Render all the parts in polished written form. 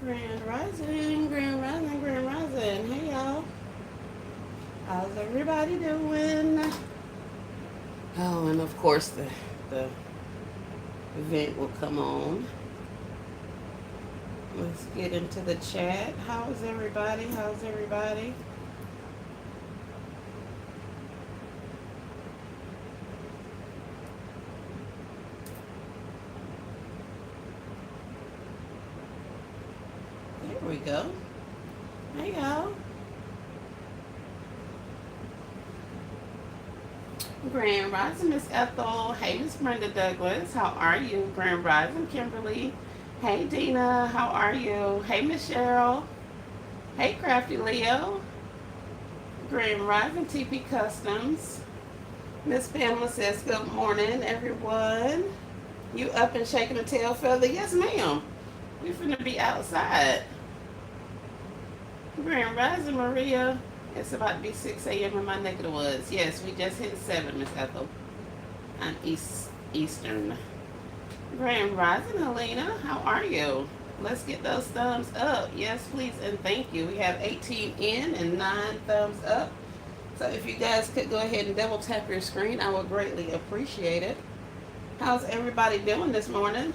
Grand Rising, Grand Rising, Grand Rising. Hey y'all, how's everybody doing? Oh, and of course the event will come on. Let's get into the chat. How's everybody? How's everybody? There we go. Hey y'all. Grand Rising, Miss Ethel. Hey, Miss Brenda Douglas. How are you? Grand Rising, Kimberly. Hey, Dina. How are you? Hey, Miss Cheryl. Hey, Crafty Leo. Grand Rising, TP Customs. Miss Pamela says, good morning, everyone. You up and shaking a tail feather? Yes, ma'am. We finna be outside. Grand Rising, Maria. It's about to be 6 a.m. in my neck of the woods. Yes, we just hit 7, Miss Ethel. I'm Eastern. Grand Rising, Helena. How are you? Let's get those thumbs up. Yes, please, and thank you. We have 18 in and 9 thumbs up. So if you guys could go ahead and double tap your screen, I would greatly appreciate it. How's everybody doing this morning?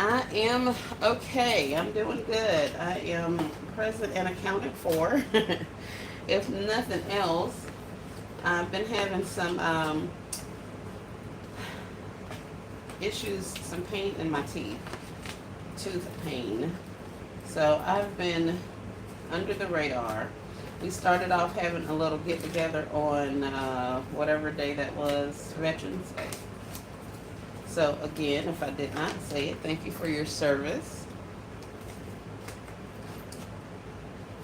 I am okay. I'm doing good. I am present and accounted for. If nothing else, I've been having some issues, some pain in my teeth, tooth pain. So I've been under the radar. We started off having a little get together on whatever day that was, Veterans Day. So again, if I did not say it, thank you for your service.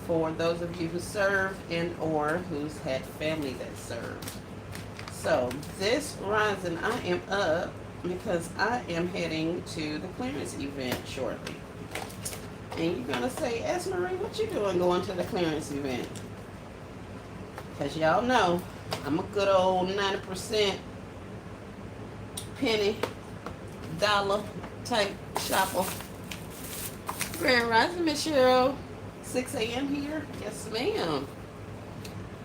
For those of you who served and or who's had family that served. So this rising, I am up because I am heading to the clearance event shortly. And you're gonna say, Esmery, what you doing going to the clearance event? Because y'all know I'm a good old 90% penny dollar type shopper. Grand Rising, Miss Cheryl. 6 a.m. here? Yes, ma'am.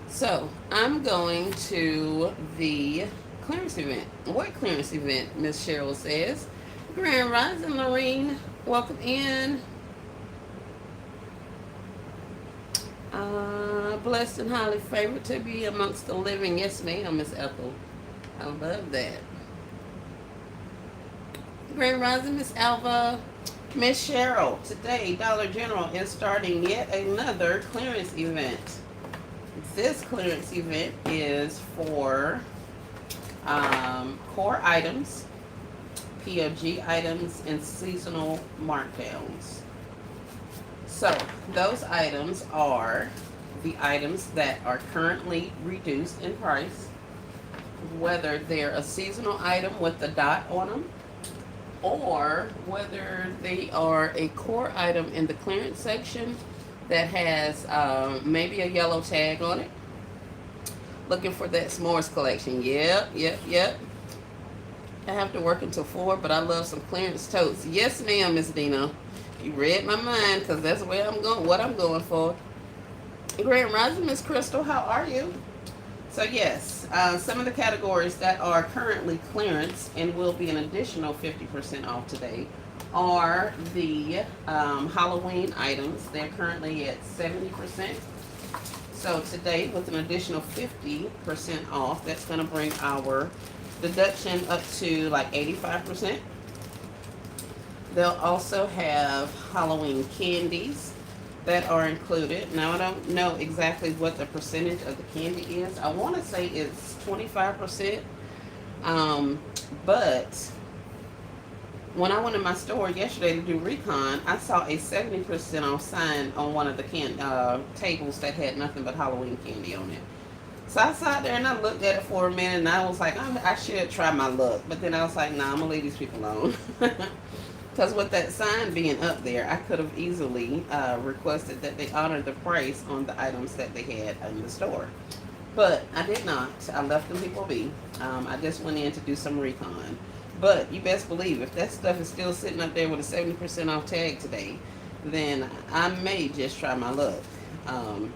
So I'm going to the clearance event. What clearance event? Miss Cheryl says. Grand Rising, Lorene. Welcome in. Blessed and highly favored to be amongst the living. Yes, ma'am, Miss Ethel. I love that. Grand Rising, Miss Alva. Miss Cheryl, today Dollar General is starting yet another clearance event. This clearance event is for core items, POG items, and seasonal markdowns. So those items are the items that are currently reduced in price, whether they're a seasonal item with a dot on them, or whether they are a core item in the clearance section that has maybe a yellow tag on it. Looking for that s'mores collection. Yep. I have to work until 4, but I love some clearance totes. Yes, ma'am, Miss Dina. You read my mind, because that's where I'm going, what I'm going for. Grand Rising, Miss Crystal, how are you? So yes, some of the categories that are currently clearance and will be an additional 50% off today are the Halloween items. They're currently at 70%. So today, with an additional 50% off, that's going to bring our deduction up to like 85%. They'll also have Halloween candies that are included. Now, I don't know exactly what the percentage of the candy is. I want to say it's 25%. But when I went in my store yesterday to do recon, I saw a 70% off sign on one of the tables that had nothing but Halloween candy on it. So I sat there and I looked at it for a minute and I was like, I should try my luck. But then I was like, nah, I'm going to leave these people alone. Because with that sign being up there, I could have easily requested that they honor the price on the items that they had in the store. But I did not. I left them people be. I just went in to do some recon. But you best believe if that stuff is still sitting up there with a 70% off tag today, then I may just try my luck. Um,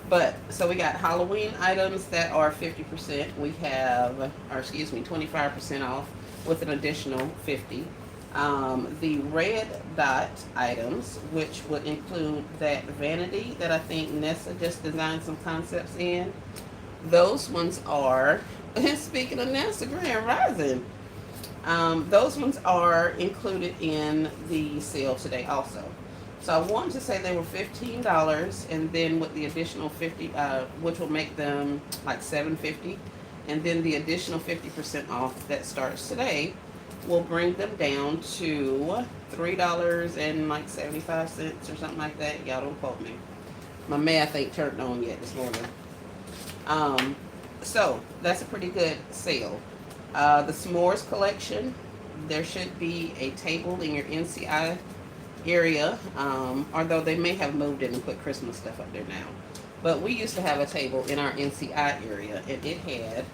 but so we got Halloween items that are 50%. We have, or excuse me, 25% off with an additional 50. The red dot items, which would include that vanity that I think Nessa just designed some concepts in. Those ones are, speaking of Nessa Grand Rising, those ones are included in the sale today also. So I wanted to say they were $15, and then with the additional 50, which will make them like 750, and then the additional 50% off that starts today will bring them down to $3 and like 75 cents or something like that. Y'all don't quote me. My math ain't turned on yet this morning. Um, so that's a pretty good sale. The s'mores collection, there should be a table in your NCI area, although they may have moved it and put Christmas stuff up there now. But we used to have a table in our NCI area, and it had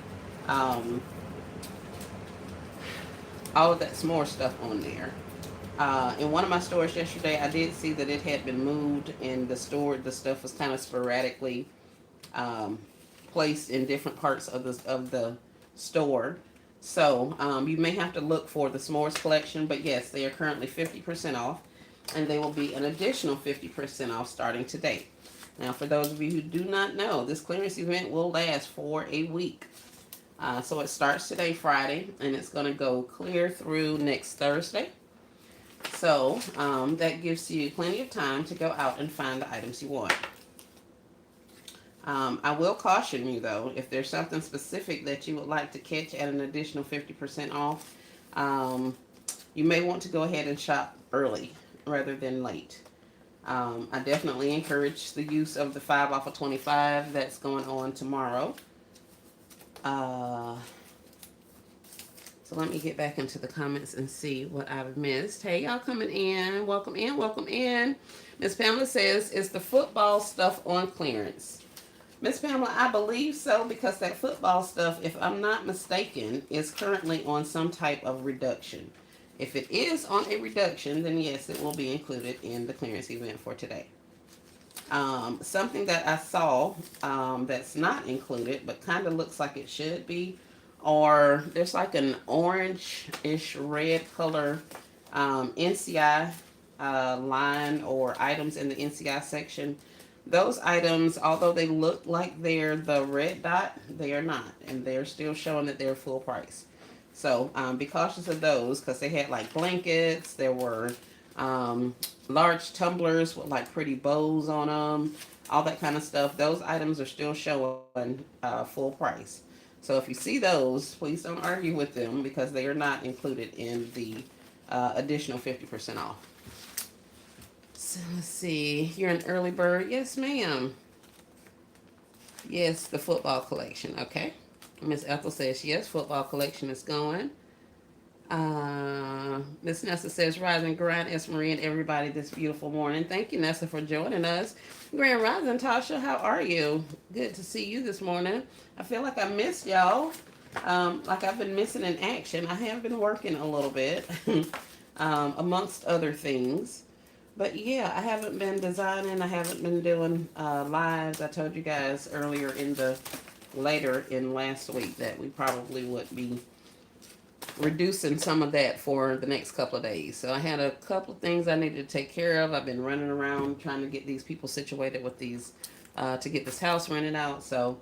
all of that s'more stuff on there. In one of my stores yesterday, I did see that it had been moved, and the stuff was kind of sporadically um, placed in different parts of the store. So you may have to look for the s'mores collection, but yes, they are currently 50% off, and they will be an additional 50% off starting today. Now, for those of you who do not know, this clearance event will last for a week. So it starts today, Friday, and it's going to go clear through next Thursday. So that gives you plenty of time to go out and find the items you want. I will caution you though, if there's something specific that you would like to catch at an additional 50% off, you may want to go ahead and shop early rather than late. I definitely encourage the use of the 5 off of 25 that's going on tomorrow. Uh, so let me get back into the comments and see what I've missed. Hey, y'all coming in. Welcome in, welcome in. Miss Pamela says, is the football stuff on clearance? Miss Pamela, I believe so, because that football stuff, if I'm not mistaken, is currently on some type of reduction. If it is on a reduction, then yes, it will be included in the clearance event for today. Something that I saw that's not included, but kind of looks like it should be, or there's like an orange-ish red color NCI line or items in the NCI section. Those items, although they look like they're the red dot, they are not. And they're still showing that they're full price. So be cautious of those, because they had like blankets. There were large tumblers with like pretty bows on them. All that kind of stuff. Those items are still showing full price. So if you see those, please don't argue with them, because they are not included in the additional 50% off. So let's see. You're an early bird. Yes, ma'am. Yes, the football collection. Okay. Miss Ethel says yes, football collection is going. Miss Nessa says, Rise and Grind, S. Marie, and everybody this beautiful morning. Thank you, Nessa, for joining us. Grand Rising, Tasha, how are you? Good to see you this morning. I feel like I missed y'all. Like I've been missing in action. I have been working a little bit, amongst other things. But yeah, I haven't been designing. I haven't been doing lives. I told you guys earlier later in last week that we probably would be reducing some of that for the next couple of days. So I had a couple of things I needed to take care of. I've been running around trying to get these people situated with these, to get this house rented out. So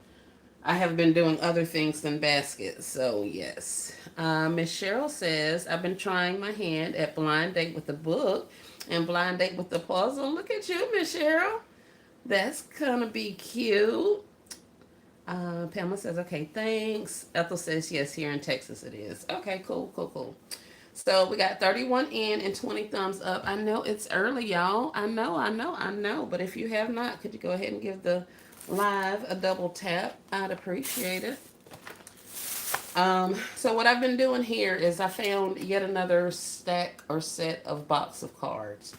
I have been doing other things than baskets. So yes. Miss Cheryl says, I've been trying my hand at blind date with the book and blind date with the puzzle. Look at you, Miss Cheryl. That's gonna be cute. Pamela says, okay, thanks. Ethel says, yes, here in Texas it is. Okay, cool, cool, cool. So we got 31 in and 20 thumbs up. I know it's early, y'all. I know. But if you have not, could you go ahead and give the live a double tap? I'd appreciate it. So what I've been doing here is I found yet another stack or set of box of cards.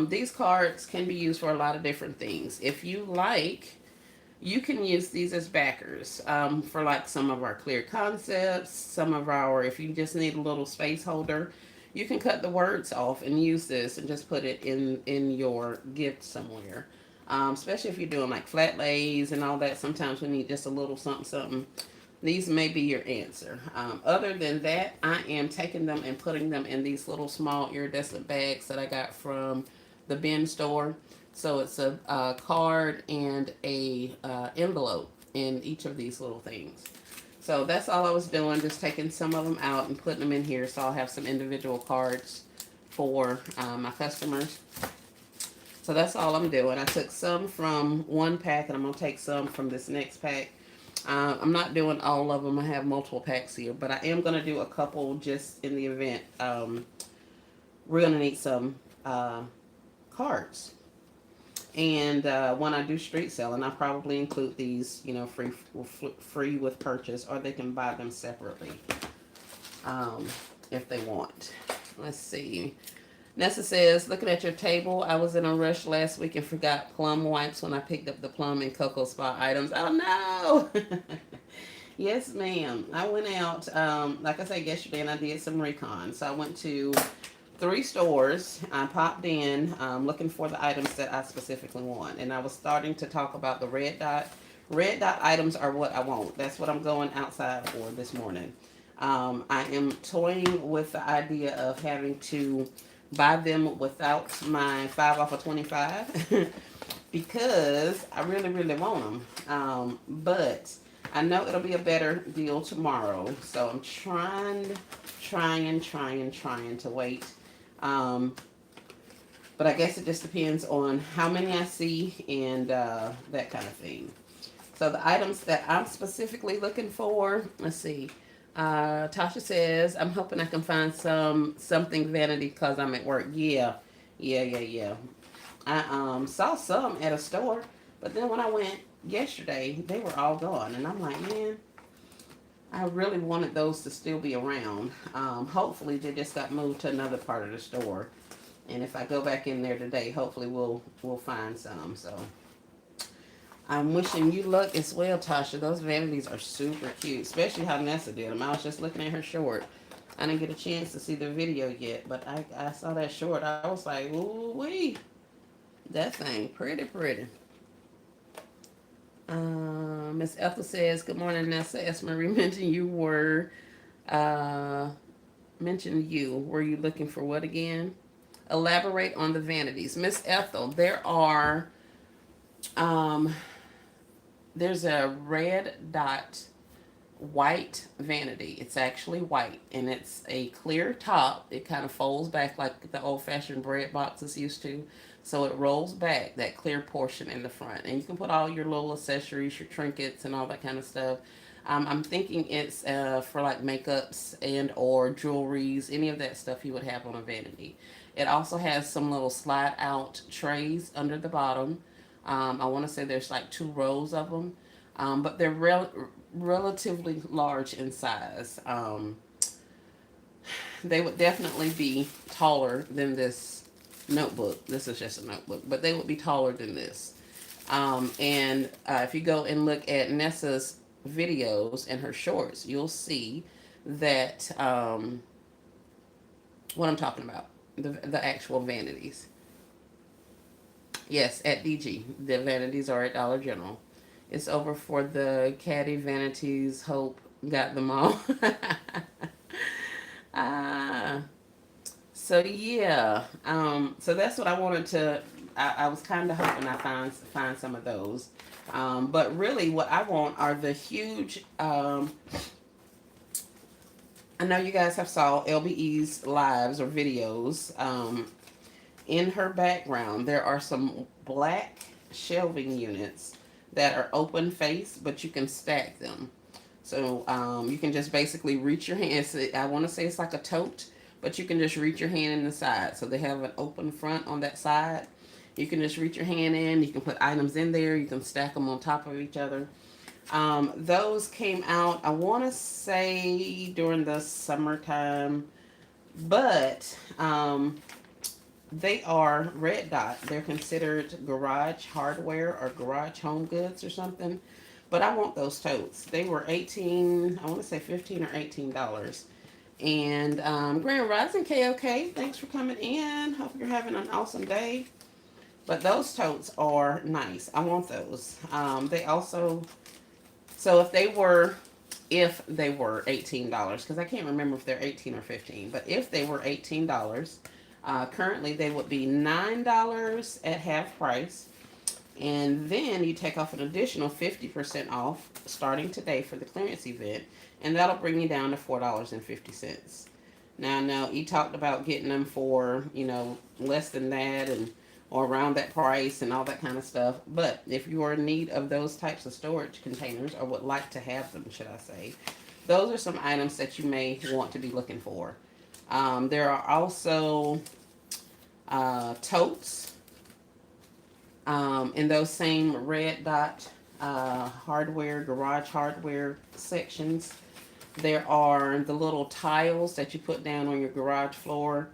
These cards can be used for a lot of different things. If you like You can use these as backers for like some of our clear concepts, some of our, if you just need a little space holder, you can cut the words off and use this and just put it in your gift somewhere. Especially if you're doing like flat lays and all that, sometimes we need just a little something, something. These may be your answer. Other than that, I am taking them and putting them in these little small iridescent bags that I got from the bin store. So it's a card and a envelope in each of these little things. So that's all I was doing, just taking some of them out and putting them in here so I'll have some individual cards for my customers. So that's all I'm doing. I took some from one pack and I'm going to take some from this next pack. I'm not doing all of them. I have multiple packs here, but I am going to do a couple just in the event. We're going to need some cards. And when I do street selling, I probably include these, you know, free with purchase, or they can buy them separately um, if they want. Let's see. Nessa says, looking at your table, I was in a rush last week and forgot plum wipes when I picked up the plum and cocoa spa items. Oh no! Yes, ma'am. I went out, like I said yesterday, and I did some recon. So I went to 3 stores. I popped in looking for the items that I specifically want. And I was starting to talk about the red dot. Red dot items are what I want. That's what I'm going outside for this morning. I am toying with the idea of having to buy them without my 5 off of 25 because I really, really want them. But I know it'll be a better deal tomorrow. So I'm trying to wait. But I guess it just depends on how many I see and that kind of thing. So the items that I'm specifically looking for, let's see. Tasha says, I'm hoping I can find something vanity because I'm at work. Yeah. I saw some at a store, but then when I went yesterday, they were all gone. And I'm like, man, I really wanted those to still be around. Hopefully they just got moved to another part of the store. And if I go back in there today, hopefully we'll find some. So I'm wishing you luck as well, Tasha. Those vanities are super cute, especially how Nessa did them. I was just looking at her short. I didn't get a chance to see the video yet, but I saw that short. I was like, ooh wee, that thing pretty, pretty. Miss Ethel says, good morning, Nessa. S. Marie mentioned uh, were you looking for what again? Elaborate on the vanities. Miss Ethel, um, there's a red dot white vanity. It's actually white and it's a clear top. It kind of folds back like the old fashioned bread boxes used to. So it rolls back that clear portion in the front. And you can put all your little accessories, your trinkets, and all that kind of stuff. I'm thinking it's for like makeups and or jewelries, any of that stuff you would have on a vanity. It also has some little slide out trays under the bottom. I want to say there's like 2 rows of them, but they're relatively large in size. They would definitely be taller than this notebook. This is just a notebook, but they would be taller than this. And if you go and look at Nessa's videos and her shorts, you'll see that what I'm talking about, the actual vanities. Yes, at DG. The vanities are at Dollar General. It's over for the Caddy Vanities. Hope got them all. ah, so yeah. So that's what I wanted to. I was kind of hoping I find some of those. But really, what I want are the huge. I know you guys have saw LBE's lives or videos. In her background, there are some black shelving units that are open face, but you can stack them. So you can just basically reach your hand. I want to say it's like a tote, but you can just reach your hand in the side. So they have an open front on that side. You can just reach your hand in. You can put items in there. You can stack them on top of each other. Those came out, I want to say, during the summertime, but They are Red Dot. They're considered garage hardware or garage home goods or something. But I want those totes. They were 18, I want to say 15 or $18. And Grand Rising KOK, thanks for coming in. Hope you're having an awesome day. But those totes are nice. I want those. They also, so if they were $18, because I can't remember if they're 18 or 15, but if they were $18, currently they would be $9 at half price. And then you take off an additional 50% off starting today for the clearance event, and that'll bring you down to $4.50. Now, I know you talked about getting them for, less than that and or around that price and all that kind of stuff. But if you are in need of those types of storage containers, or would like to have them, should I say, those are some items that you may want to be looking for. There are also totes in those same red dot hardware, garage hardware sections. There are the little tiles that you put down on your garage floor,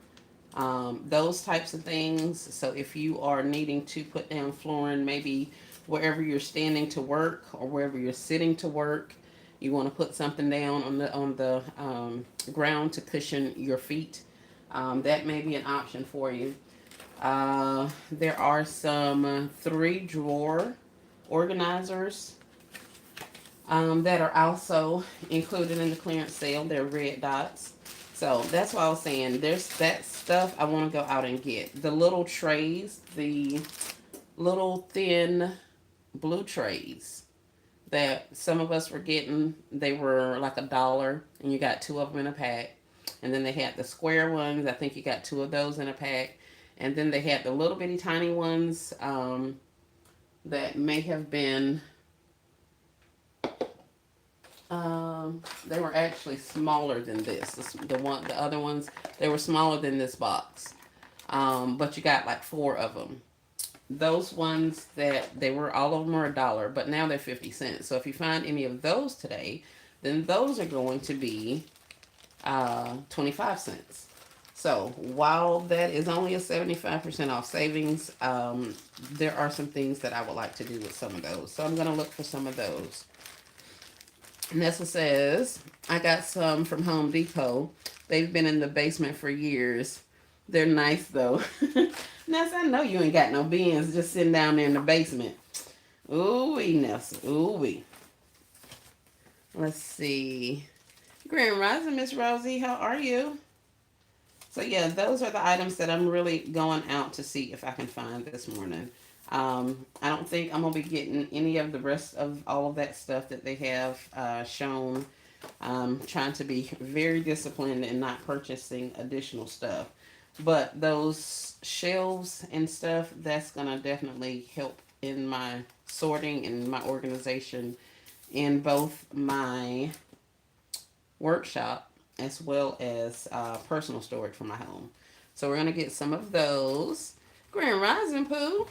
those types of things. So if you are needing to put down flooring, maybe wherever you're standing to work or wherever you're sitting to work, you want to put something down on the ground to cushion your feet. That may be an option for you. There are some 3 drawer organizers that are also included in the clearance sale. They're red dots. So that's why I was saying there's that stuff I want to go out and get. The little trays, the little thin blue trays that some of us were getting, they were like $1 and you got 2 of them in a pack. And then they had the square ones. I think you got 2 of those in a pack. And then they had the little bitty tiny ones that may have been, they were actually smaller than this. The other ones, they were smaller than this box. But you got like 4 of them. Those ones that they were, all of them are $1, but now they're 50 cents. So if you find any of those today, then those are going to be 25 cents. So while that is only a 75% off savings, there are some things that I would like to do with some of those. So I'm going to look for some of those. Nessa says, I got some from Home Depot. They've been in the basement for years. They're nice though. Nessa, I know you ain't got no bins just sitting down there in the basement. Ooh-wee, Nessa. Ooh-wee. Let's see. Grand Rising, Miss Rosie. How are you? So yeah, those are the items that I'm really going out to see if I can find this morning. I don't think I'm gonna be getting any of the rest of all of that stuff that they have shown. Trying to be very disciplined and not purchasing additional stuff. But those shelves and stuff, that's gonna definitely help in my sorting and my organization in both my workshop as well as personal storage for my home. So we're gonna get some of those. Grand Rising Pooh,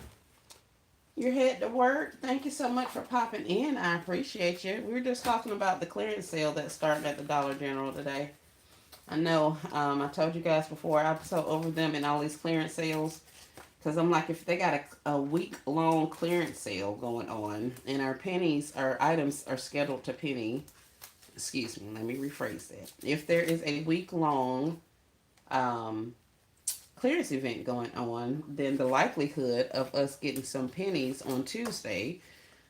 you're headed to work. Thank you so much for popping in. I appreciate you. We were just talking about the clearance sale that started at the Dollar General today. I know I told you guys before, I'm so over them and all these clearance sales. Because I'm like, if they got a week long clearance sale going on and our pennies, our items are scheduled to penny, excuse me, let me rephrase that. If there is a week long um, clearance event going on, then the likelihood of us getting some pennies on Tuesday,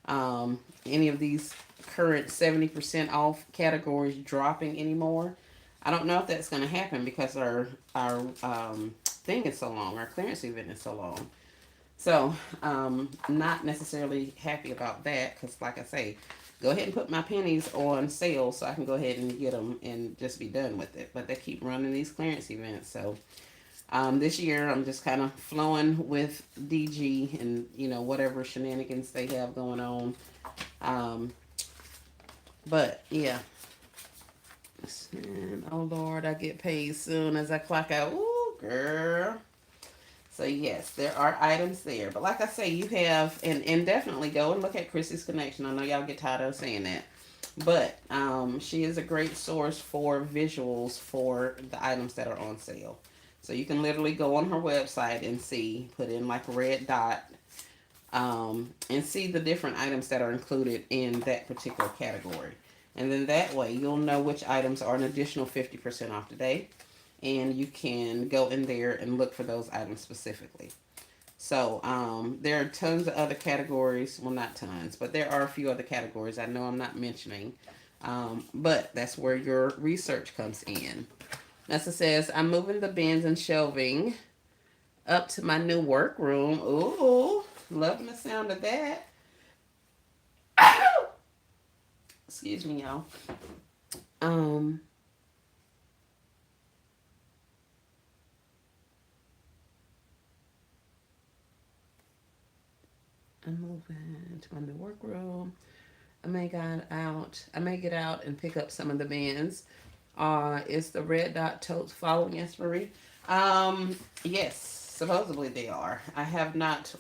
any of these current 70% off categories dropping anymore, I don't know if that's going to happen because our thing is so long, our clearance event is so long. So, not necessarily happy about that because, like I say, go ahead and put my pennies on sale so I can go ahead and get them and just be done with it. But they keep running these clearance events. So, this year I'm just kind of flowing with DG and, whatever shenanigans they have going on. Um, but, yeah. And, oh, Lord, I get paid soon as I clock out. Ooh, girl. So yes, there are items there. But like I say, you have, and definitely go and look at Chrissy's Connection. I know y'all get tired of saying that. But she is a great source for visuals for the items that are on sale. So you can literally go on her website and see, put in like a red dot, and see the different items that are included in that particular category. And then that way you'll know which items are an additional 50% off today. And you can go in there and look for those items specifically. So there are tons of other categories. Well, not tons, but there are a few other categories I know I'm not mentioning. But that's where your research comes in. Nessa says, I'm moving the bins and shelving up to my new workroom. Ooh, loving the sound of that. Excuse me, y'all. Um, I'm moving to my new workroom. I may get out and pick up some of the bins. Is the red dot totes following Esprit? Yes, supposedly they are. I have not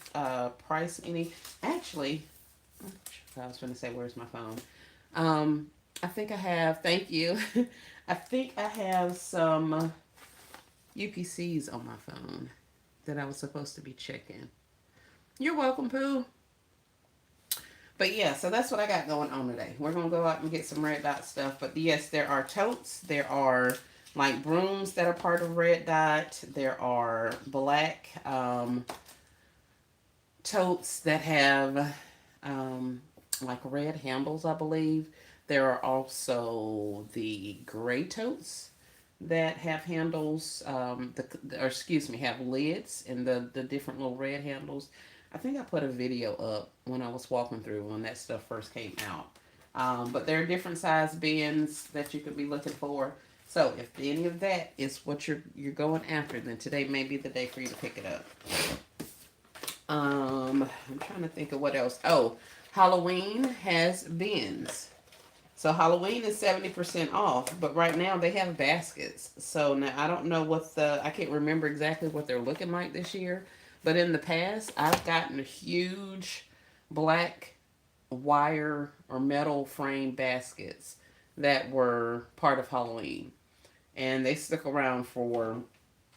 priced any. Actually, I was going to say, where's my phone? I think I have. Thank you. I think I have some UPCs on my phone that I was supposed to be checking. You're welcome, Pooh. But yeah, so that's what I got going on today. We're gonna go out and get some red dot stuff. But yes, there are totes. There are like brooms that are part of red dot. There are black totes that have like red handles, I believe. There are also the gray totes that have handles, or excuse me, have lids and the different little red handles. I think I put a video up when I was walking through when that stuff first came out. But there are different size bins that you could be looking for. So if any of that is what you're going after, then today may be the day for you to pick it up. I'm trying to think of what else. Oh, Halloween has bins. So Halloween is 70% off, but right now they have baskets. So now I don't know I can't remember exactly what they're looking like this year. But in the past, I've gotten huge black wire or metal frame baskets that were part of Halloween. And they stuck around for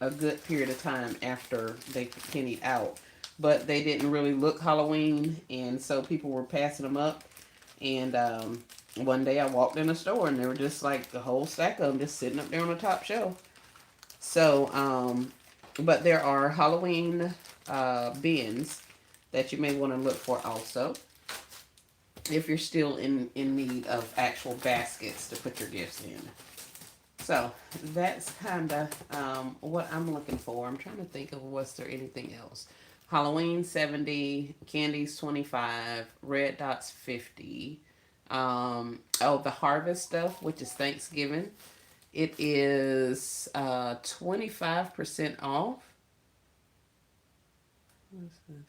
a good period of time after they pennied out. But they didn't really look Halloween, and so people were passing them up. And one day I walked in a store, and they were just like the whole stack of them just sitting up there on the top shelf. So, but there are Halloween bins that you may want to look for also if you're still in need of actual baskets to put your gifts in. So that's kind of what I'm looking for. I'm trying to think of was there anything else. Halloween 70, candies 25, red dots 50. The harvest stuff, which is Thanksgiving, it is 25% off. What's this?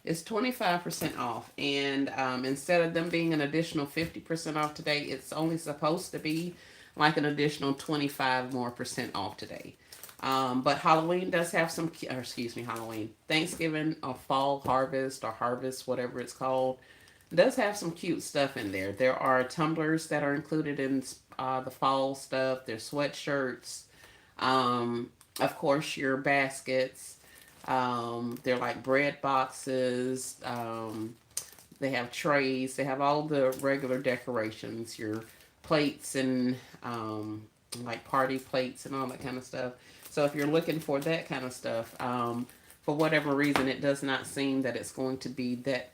It's 25% off, and instead of them being an additional 50% off today, it's only supposed to be like an additional 25% more off today. But Halloween does have some, or excuse me, Halloween, Thanksgiving or fall harvest or harvest, whatever it's called, does have some cute stuff in there. There are tumblers that are included in the fall stuff. There's sweatshirts, of course, your baskets. They're like bread boxes. They have trays. They have all the regular decorations, your plates and like party plates and all that kind of stuff. So if you're looking for that kind of stuff, for whatever reason, it does not seem that it's going to be that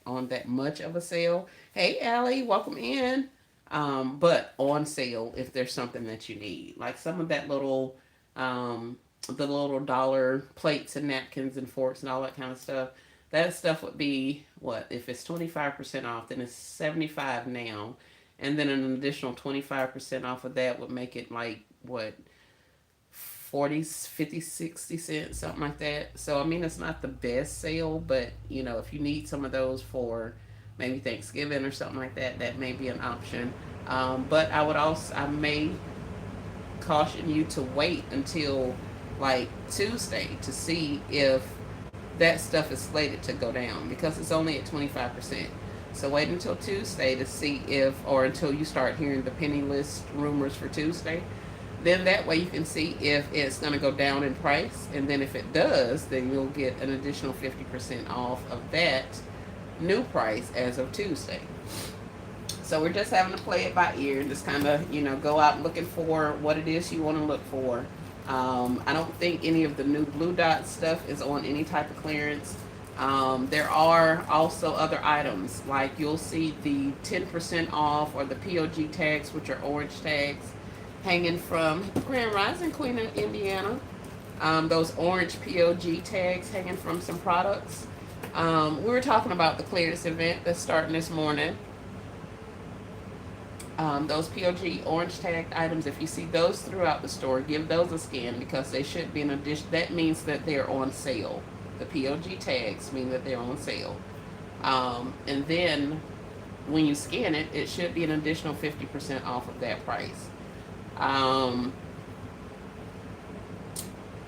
much of a sale. Hey, Allie, welcome in. But on sale if there's something that you need, like some of that little the little dollar plates and napkins and forks and all that kind of stuff. That stuff would be what if it's 25% off, then it's 75 now, and then an additional 25% off of that would make it like what 40, 50, 60 cents, something like that. So I mean, it's not the best sale, but if you need some of those for maybe Thanksgiving or something like that, that may be an option. But I may caution you to wait until like Tuesday to see if that stuff is slated to go down, because it's only at 25%. So wait until Tuesday to see or until you start hearing the penny list rumors for Tuesday. Then that way you can see if it's going to go down in price. And then if it does, then you'll get an additional 50% off of that new price as of Tuesday. So we're just having to play it by ear and just kind of, go out looking for what it is you want to look for. I don't think any of the new Blue Dot stuff is on any type of clearance. There are also other items, like you'll see the 10% off or the POG tags, which are orange tags, hanging from Grand Rising Queen of Indiana. Those orange POG tags hanging from some products. We were talking about the clearance event that's starting this morning. Those POG orange tagged items, if you see those throughout the store, give those a scan because they should be in addition. That means that they're on sale. The POG tags mean that they're on sale. And then when you scan it, it should be an additional 50% off of that price.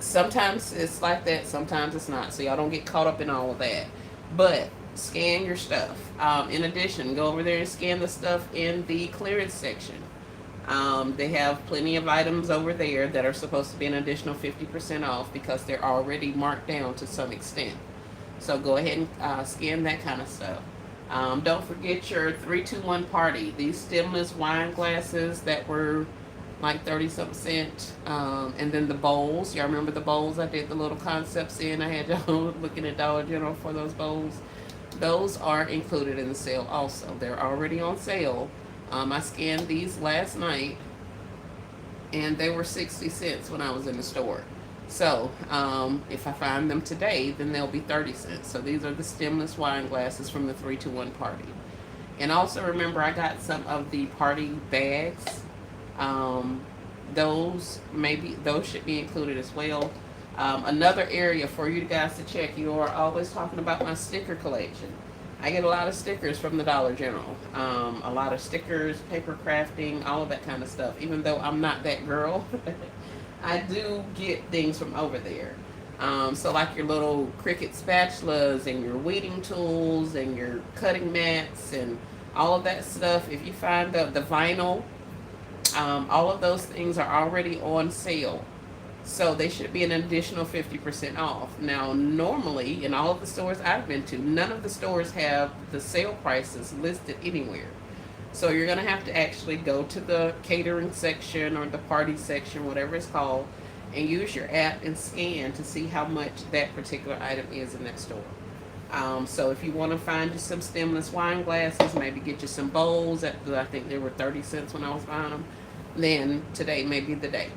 Sometimes it's like that, sometimes it's not. So y'all don't get caught up in all of that. But scan your stuff. In addition, go over there and scan the stuff in the clearance section. They have plenty of items over there that are supposed to be an additional 50% off because they're already marked down to some extent. So go ahead and scan that kind of stuff. Don't forget your 321 party. These stemless wine glasses that were like 30-something cents. And then the bowls. Y'all remember the bowls I did the little concepts in? I had y'all looking at Dollar General for those bowls. Those are included in the sale also. They're already on sale. I scanned these last night, and they were 60 cents when I was in the store. So, if I find them today, then they'll be 30 cents. So these are the stemless wine glasses from the 321 party. And also remember, I got some of the party bags. Those should be included as well. Another area for you guys to check, you are always talking about my sticker collection. I get a lot of stickers from the Dollar General. A lot of stickers, paper crafting, all of that kind of stuff. Even though I'm not that girl, I do get things from over there. So like your little Cricut spatulas and your weeding tools and your cutting mats and all of that stuff. If you find the vinyl, all of those things are already on sale. So they should be an additional 50% off. Now, normally, in all of the stores I've been to, none of the stores have the sale prices listed anywhere. So you're going to have to actually go to the catering section or the party section, whatever it's called, and use your app and scan to see how much that particular item is in that store. So if you want to find you some stemless wine glasses, maybe get you some bowls. I think they were 30 cents when I was buying them. Then today may be the day.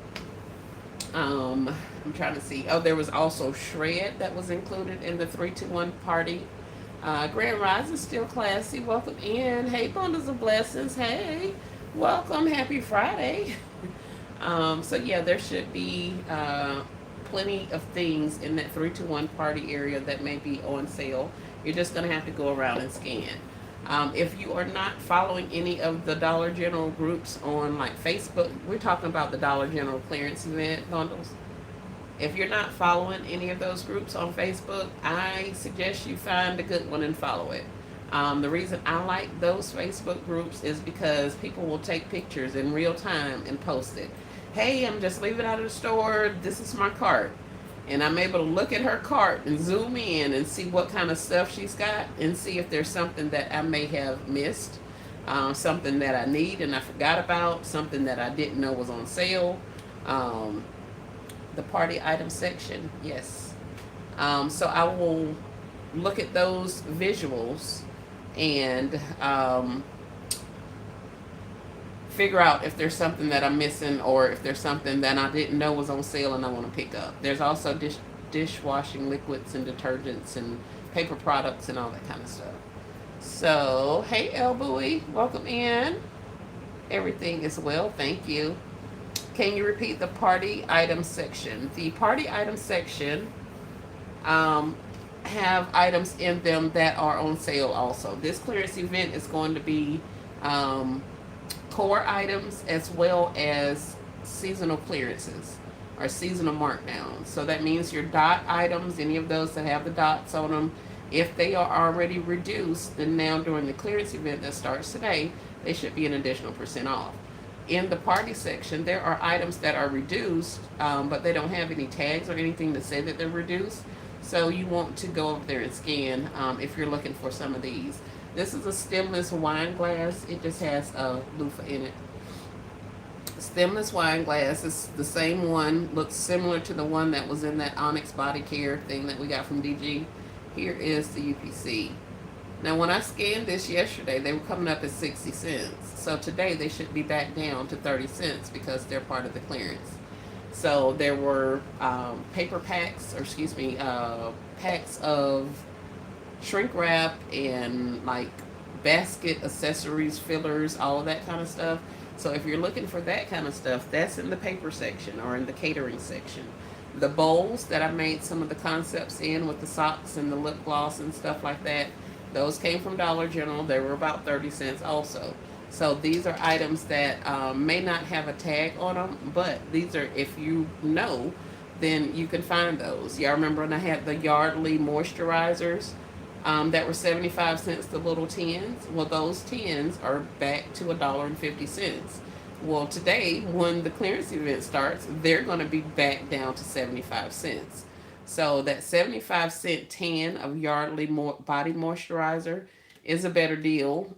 I'm trying to see. Oh, there was also shred that was included in the 321 party. Grand Rise is still classy. Welcome in. Hey, bundles of blessings. Hey, welcome. Happy Friday. So yeah, there should be plenty of things in that 321 party area that may be on sale. You're just gonna have to go around and scan. If you are not following any of the Dollar General groups on like Facebook, we're talking about the Dollar General clearance event bundles. If you're not following any of those groups on Facebook, I suggest you find a good one and follow it. The reason I like those Facebook groups is because people will take pictures in real time and post it. Hey, I'm just leaving out of the store. This is my cart. And I'm able to look at her cart and zoom in and see what kind of stuff she's got and see if there's something that I may have missed, something that I need and I forgot about, something that I didn't know was on sale. The party item section, yes. So I will look at those visuals and figure out if there's something that I'm missing or if there's something that I didn't know was on sale and I want to pick up. There's also dishwashing liquids and detergents and paper products and all that kind of stuff. So, hey Elbowy, welcome in. Everything is well, thank you. Can you repeat the party item section? The party item section have items in them that are on sale also. This clearance event is going to be core items as well as seasonal clearances or seasonal markdowns. So that means your dot items, any of those that have the dots on them, if they are already reduced, then now during the clearance event that starts today, they should be an additional % off. in the party section, there are items that are reduced, but they don't have any tags or anything to say that they're reduced. So you want to go over there and scan if you're looking for some of these. This is a stemless wine glass. It just has a loofah in it. Stemless wine glass is the same one, looks similar to the one that was in that Onyx Body Care thing that we got from DG. Here is the UPC. Now, when I scanned this yesterday, they were coming up at 60 cents. So today they should be back down to 30 cents because they're part of the clearance. So there were paper packs, or excuse me, packs of shrink wrap and like basket accessories, fillers, all of that kind of stuff. So if you're looking for that kind of stuff, that's in the paper section or in the catering section. The bowls that I made some of the concepts in with the socks and the lip gloss and stuff like that, those came from Dollar General. They were about 30 cents also. So these are items that may not have a tag on them, but these are, if you know, then you can find those. Y'all remember when I had the Yardley moisturizers that were 75 cents, the little tins? Well, those tins are back to $1.50. Well, today, when the clearance event starts, they're going to be back down to 75 cents. So that 75-cent tin of Yardley body moisturizer is a better deal.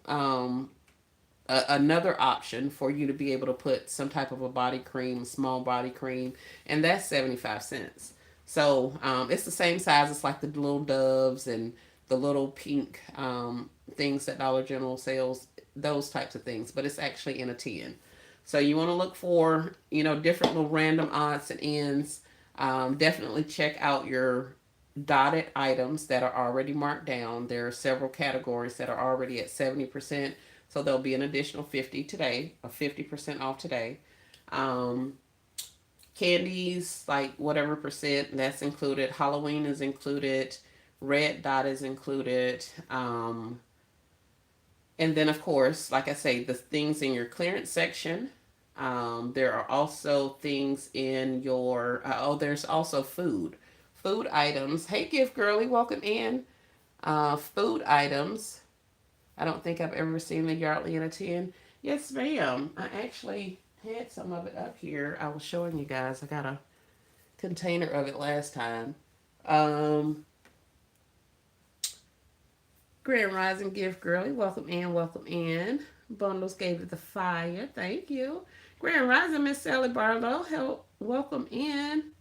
Another option for you to be able to put some type of a body cream, small body cream, and that's 75 cents. So it's the same size. It's like the little doves and the little pink things that Dollar General sells, those types of things, but it's actually in a tin. So you want to look for, different little random odds and ends. Definitely check out your dotted items that are already marked down. There are several categories that are already at 70%. So there'll be an additional 50 today, a 50% off today. Um, Candies, like whatever percent, that's included. Halloween is included. Red dot is included. And then, of course, like I say, the things in your clearance section. There are also things in your, there's also food. Food items. Hey, Gift Girly, welcome in. Food items. I don't think I've ever seen the Yardley in a tin. Yes, ma'am. I actually had some of it up here. I was showing you guys. I got a container of it last time. Um, Grand Rising Gift Girly, welcome in, welcome in. Bundles gave it the fire. Thank you. Grand Rising Miss Sally Barlow, help, welcome in.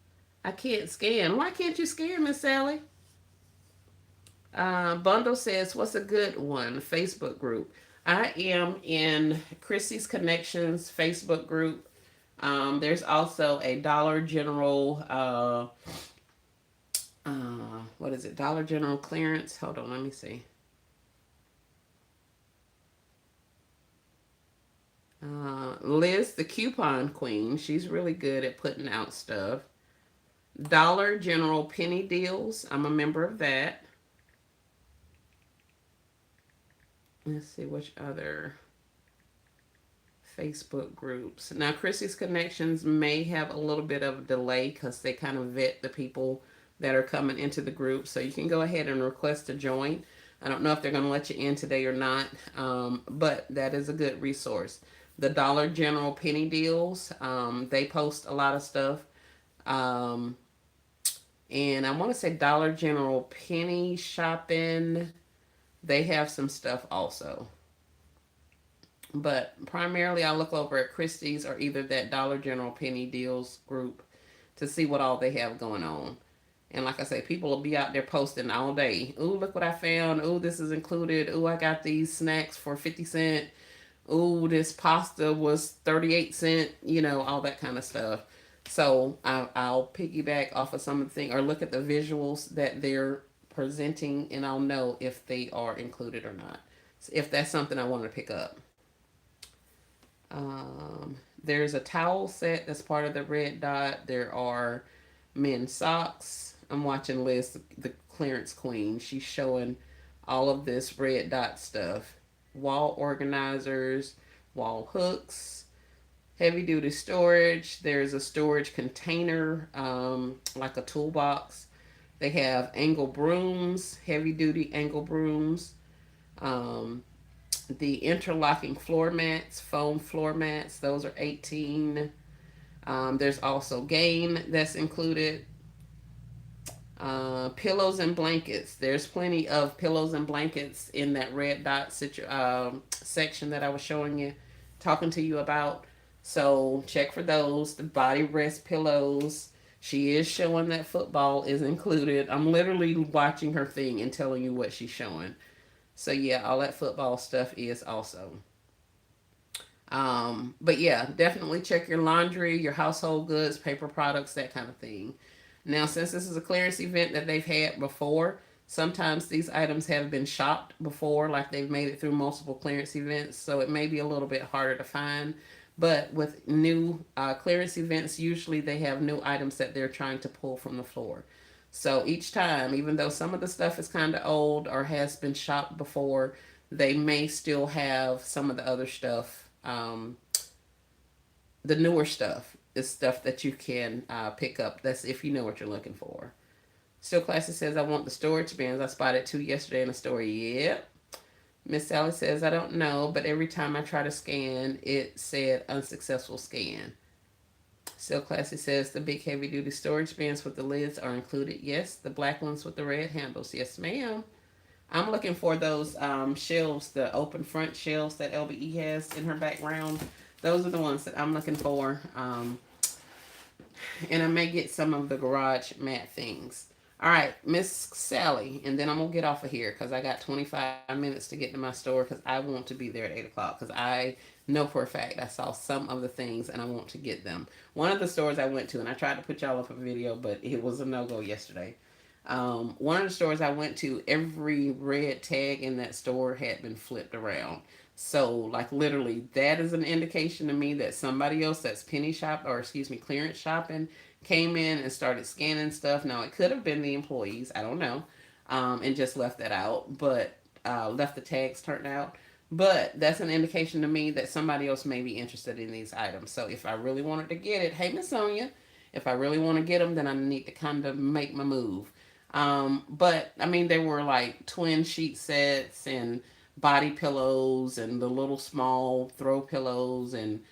I can't scan. Why can't you scan, Miss Sally? Bundle says, what's a good one? Facebook group. I am in Chrissy's Connections Facebook group. There's also a Dollar General, what is it? Dollar General clearance. Hold on, let me see. Liz, the coupon queen. She's really good at putting out stuff. Dollar General penny deals. I'm a member of that. Let's see which other Facebook groups. Now, Chrissy's Connections may have a little bit of a delay because they kind of vet the people that are coming into the group. So you can go ahead and request to join. I don't know if they're going to let you in today or not, but that is a good resource. The Dollar General penny deals, they post a lot of stuff. Um, and I want to say Dollar General penny shopping, they have some stuff also. But primarily, I look over at Christie's or either that Dollar General penny deals group to see what all they have going on. And like I say, people will be out there posting all day. Ooh, look what I found. Ooh, this is included. Ooh, I got these snacks for 50 cents. Ooh, this pasta was 38 cents. All that kind of stuff. So I'll piggyback off of some of the things or look at the visuals that they're presenting, and I'll know if they are included or not. So if that's something I want to pick up. There's a towel set that's part of the red dot. There are men's socks. I'm watching Liz, the clearance queen. She's showing all of this red dot stuff. Wall organizers, wall hooks, heavy duty storage. There's a storage container, like a toolbox. They have angle brooms, heavy duty angle brooms. Um, The interlocking floor mats, foam floor mats, those are 18. There's also game that's included. Pillows and blankets. There's plenty of pillows and blankets in that red dot section that I was showing you, talking to you about. So check for those. The body rest pillows. She is showing that football is included. I'm literally watching her thing and telling you what she's showing. So yeah, all that football stuff is also. But yeah, definitely check your laundry, your household goods, paper products, that kind of thing. Now, since this is a clearance event that they've had before, sometimes these items have been shopped before, like they've made it through multiple clearance events, so it may be a little bit harder to find. But with new clearance events, usually they have new items that they're trying to pull from the floor. So each time, even though some of the stuff is kind of old or has been shopped before, they may still have some of the other stuff. The newer stuff is stuff that you can pick up. That's if you know what you're looking for. Still Classy says, I want the storage bins. I spotted 2 yesterday in the store. Yep. Miss Sally says, I don't know, but every time I try to scan, it said unsuccessful scan. Still Classy says, the big heavy duty storage bins with the lids are included. Yes, the black ones with the red handles. Yes, ma'am. I'm looking for those shelves, the open front shelves that LBE has in her background. Those are the ones that I'm looking for. And I may get some of the garage mat things. All right, Miss Sally, and then I'm gonna get off of here because I got 25 minutes to get to my store because I want to be there at 8 o'clock because I know for a fact I saw some of the things and I want to get them. One of the stores I went to, and I tried to put y'all up a video, but it was a no-go yesterday. One of the stores I went to, every red tag in that store had been flipped around. So, like, literally, that is an indication to me that somebody else that's penny shop, or excuse me, clearance shopping, came in and started scanning stuff. Now, it could have been the employees, I don't know, and just left that out, but left the tags turned out. But that's an indication to me that somebody else may be interested in these items. So, if I really wanted to get it, hey, Miss Sonia, if I really want to get them, then I need to kind of make my move. But I mean, there were like twin sheet sets and body pillows and the little small throw pillows and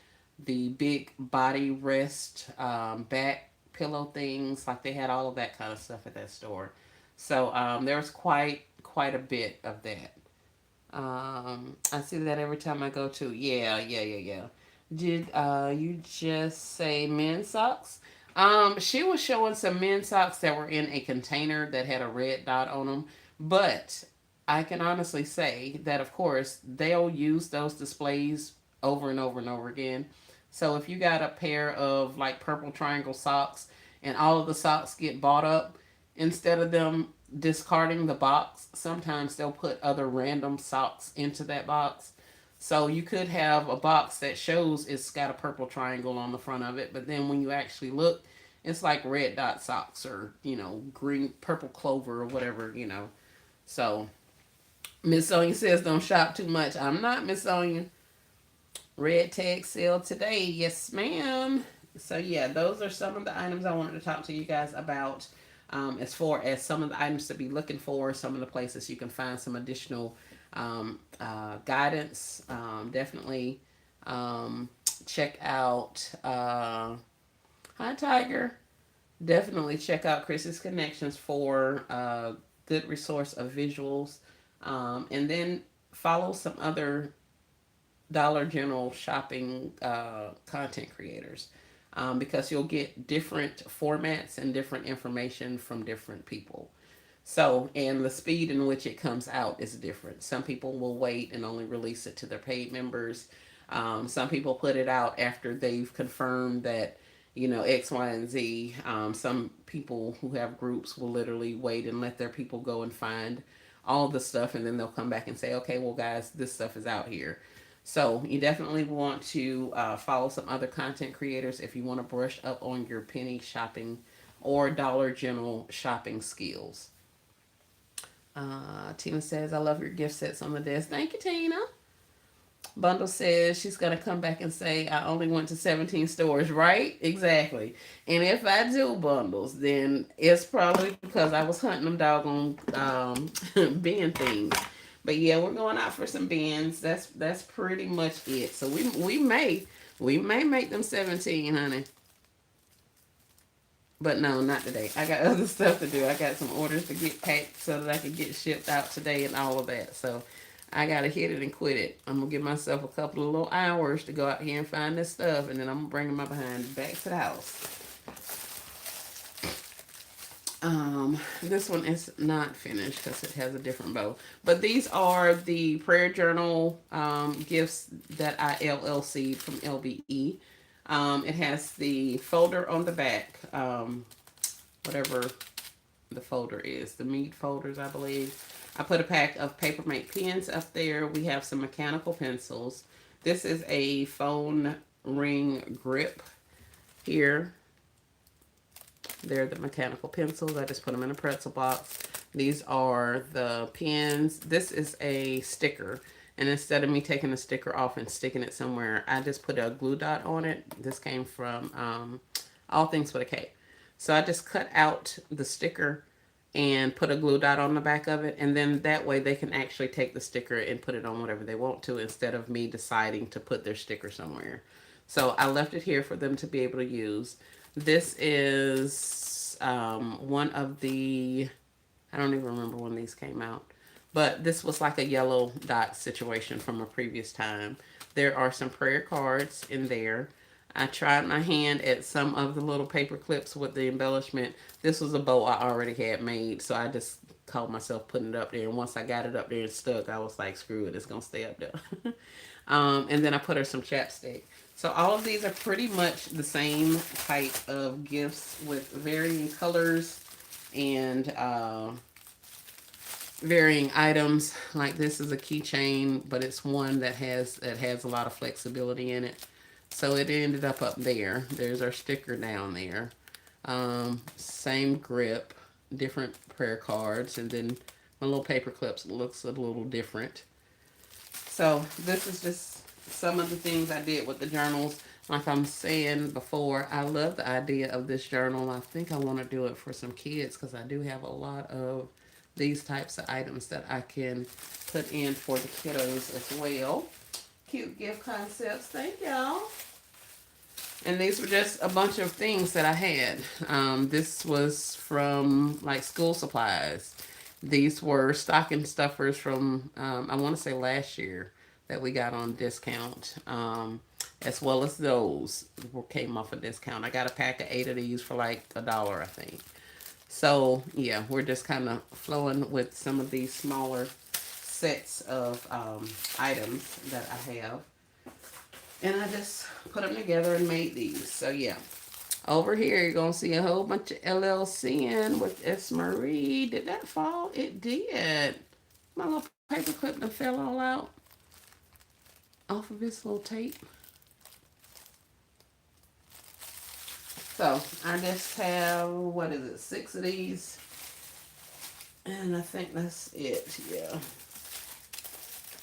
the big body rest back pillow things. Like they had all of that kind of stuff at that store. So there was quite a bit of that. I see that every time I go to. Yeah, yeah, yeah, yeah. Did you just say men's socks? She was showing some men's socks that were in a container that had a red dot on them, but I can honestly say that, of course, they'll use those displays over and over and over again. So if you got a pair of like purple triangle socks and all of the socks get bought up, instead of them discarding the box, sometimes they'll put other random socks into that box. So you could have a box that shows it's got a purple triangle on the front of it, but then when you actually look, it's like red dot socks or, green, purple clover or whatever. So Miss Sonia says don't shop too much. I'm not, Miss Sonia. Red tag sale today. Yes, ma'am. So yeah, those are some of the items I wanted to talk to you guys about. As far as some of the items to be looking for, some of the places you can find some additional guidance. Definitely check out. Hi, Tiger. Definitely check out Chris's Connections for a good resource of visuals. And then follow some other Dollar General shopping content creators because you'll get different formats and different information from different people. So, and the speed in which it comes out is different. Some people will wait and only release it to their paid members. Some people put it out after they've confirmed that, X, Y, and Z. Some people who have groups will literally wait and let their people go and find all the stuff, and then they'll come back and say, okay, well, guys, this stuff is out here. So you definitely want to follow some other content creators if you want to brush up on your penny shopping or Dollar General shopping skills. Tina says, I love your gift sets on the desk. Thank you, Tina. Bundle says she's going to come back and say, I only went to 17 stores, right? Exactly. And if I do bundles, then it's probably because I was hunting them doggone bin things. But yeah, we're going out for some bins. That's pretty much it. So we may make them 17, honey. But no, not today. I got other stuff to do. I got some orders to get packed so that I can get shipped out today and all of that. So I gotta hit it and quit it. I'm gonna give myself a couple of little hours to go out here and find this stuff, and then I'm bringing my behind back to the house. This one is not finished because it has a different bow. But these are the prayer journal gifts that I LLC'd from LBE. It has the folder on the back, whatever the folder is, the mead folders, I believe. I put a pack of Papermate pens up there. We have some mechanical pencils. This is a phone ring grip here. They're the mechanical pencils. I just put them in a pretzel box. These are the pens. This is a sticker. And instead of me taking the sticker off and sticking it somewhere, I just put a glue dot on it. This came from All Things with a K. So I just cut out the sticker and put a glue dot on the back of it. And then that way they can actually take the sticker and put it on whatever they want to instead of me deciding to put their sticker somewhere. So I left it here for them to be able to use. This is one of the, I don't even remember when these came out, but this was like a yellow dot situation from a previous time. There are some prayer cards in there. I tried my hand at some of the little paper clips with the embellishment. This was a bow I already had made, so I just called myself putting it up there. And once I got it up there and stuck, I was like, screw it, it's going to stay up there. And then I put her some chapstick. So all of these are pretty much the same type of gifts with varying colors and varying items. Like this is a keychain, but it's one that has a lot of flexibility in it. So it ended up there. There's our sticker down there. Same grip, different prayer cards, and then my little paper clips looks a little different. So this is just some of the things I did with the journals. Like I'm saying before, I love the idea of this journal. I think I want to do it for some kids because I do have a lot of these types of items that I can put in for the kiddos as well. Cute gift concepts. Thank y'all. And these were just a bunch of things that I had. This was from like school supplies. These were stocking stuffers from, I want to say last year that we got on discount. As well as those came off a discount. I got a pack of 8 of these for like $1, I think. So yeah, we're just kind of flowing with some of these smaller sets of items that I have. And I just put them together and made these. So yeah. Over here, you're going to see a whole bunch of LLCN with S. Marie. Did that fall? It did. My little paper clip that fell all out off of this little tape. So, I just have, what is it, 6 of these. And I think that's it, yeah.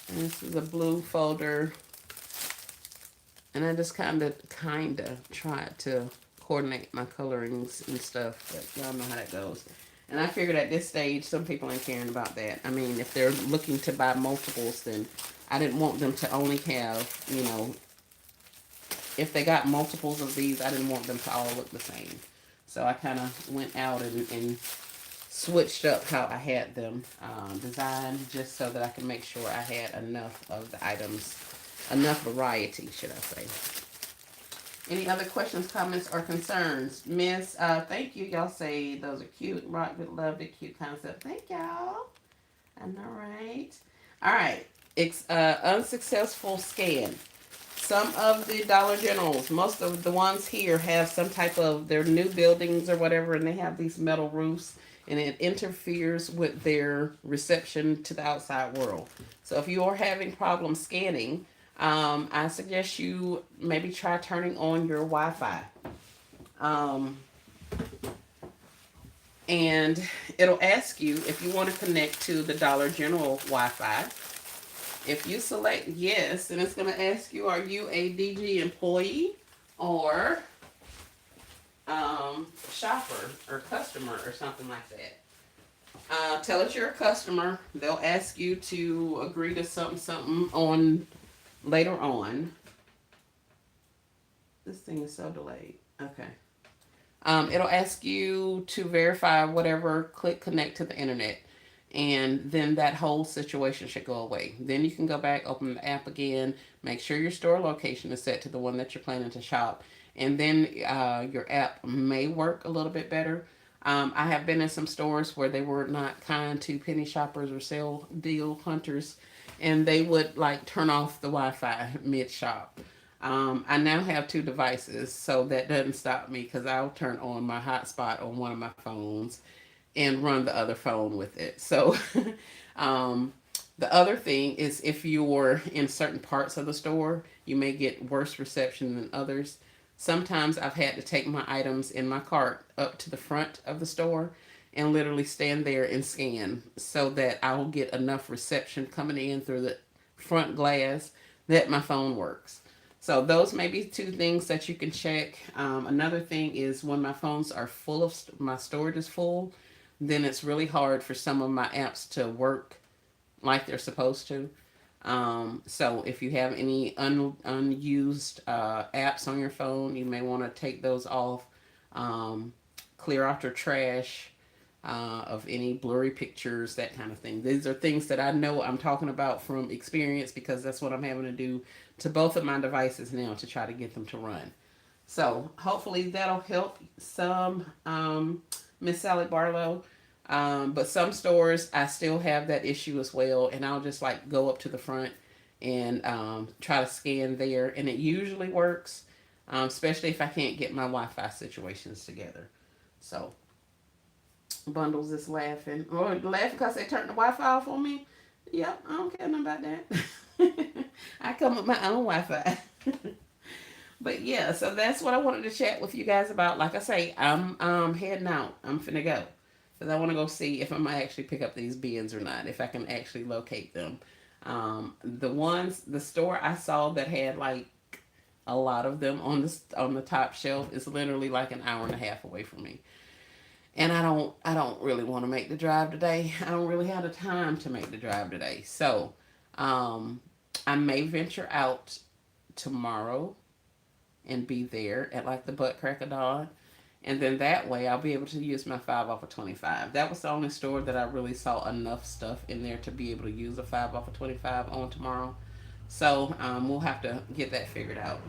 And this is a blue folder. And I just kind of tried to coordinate my colorings and stuff, but y'all know how that goes. And I figured at this stage, some people ain't caring about that. I mean, if they're looking to buy multiples, then I didn't want them to only have, you know, if they got multiples of these, I didn't want them to all look the same. So I kind of went out and switched up how I had them designed just so that I could make sure I had enough of the items, enough variety, should I say. Any other questions, comments, or concerns? Miss, thank you. Y'all say those are cute. Rockwood loved it. Cute concept. Thank y'all. I know, right? All right. It's unsuccessful scan. Some of the Dollar Generals, most of the ones here have some type of, their new buildings or whatever, and they have these metal roofs, and it interferes with their reception to the outside world. So if you are having problems scanning, I suggest you maybe try turning on your Wi-Fi. And it'll ask you if you want to connect to the Dollar General Wi-Fi. If you select yes, then it's going to ask you, are you a DG employee or shopper or customer or something like that. Tell us you're a customer. They'll ask you to agree to something on later on. This thing is so delayed. Okay. It'll ask you to verify whatever, click connect to the internet, and then that whole situation should go away. Then you can go back, open the app again, make sure your store location is set to the one that you're planning to shop, and then your app may work a little bit better. I have been in some stores where they were not kind to penny shoppers or sale deal hunters, and they would like turn off the Wi-Fi mid shop. I now have two devices, so that doesn't stop me because I'll turn on my hotspot on one of my phones and run the other phone with it. So, um, the other thing is if you're in certain parts of the store, you may get worse reception than others. Sometimes I've had to take my items in my cart up to the front of the store and literally stand there and scan so that I'll get enough reception coming in through the front glass that my phone works. So those may be two things that you can check. Another thing is when my phones are full of my storage is full, then it's really hard for some of my apps to work like they're supposed to. So if you have any unused apps on your phone, you may want to take those off. Clear out your trash of any blurry pictures, that kind of thing. These are things that I know I'm talking about from experience because that's what I'm having to do to both of my devices now to try to get them to run. So hopefully that'll help some, Miss Sally Barlow. But some stores, I still have that issue as well, and I'll just like go up to the front and try to scan there, and it usually works, especially if I can't get my Wi-Fi situations together. So Bundles is laughing, or laughing because they turned the Wi-Fi off on me. Yep, I don't care nothing about that. I come with my own Wi-Fi. But yeah, so that's what I wanted to chat with you guys about. Like I say, I'm heading out. I'm finna go because I want to go see if I might actually pick up these bins or not. If I can actually locate them. The store I saw that had like a lot of them on the top shelf is literally like an hour and a half away from me. And I don't really want to make the drive today. I don't really have the time to make the drive today. So, um, I may venture out tomorrow and be there at like the butt crack of dawn. And then that way I'll be able to use my 5 off of 25. That was the only store that I really saw enough stuff in there to be able to use a 5 off of 25 on tomorrow. So we'll have to get that figured out.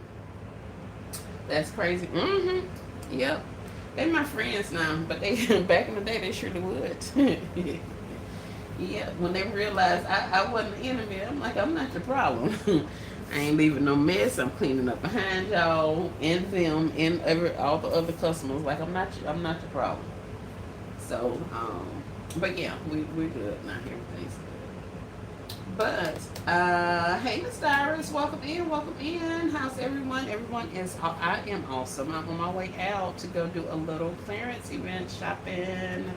That's crazy. Yep. They're my friends now, but they back in the day they surely would. Yeah, when they realized I wasn't the enemy, I'm like, I'm not the problem. I ain't leaving no mess. I'm cleaning up behind y'all and them and all the other customers. Like I'm not the problem. So, but yeah, we're good now. Everything's but hey, Miss Iris, welcome in, welcome in. How's everyone? Everyone is. I am awesome. I'm on my way out to go do a little clearance event shopping.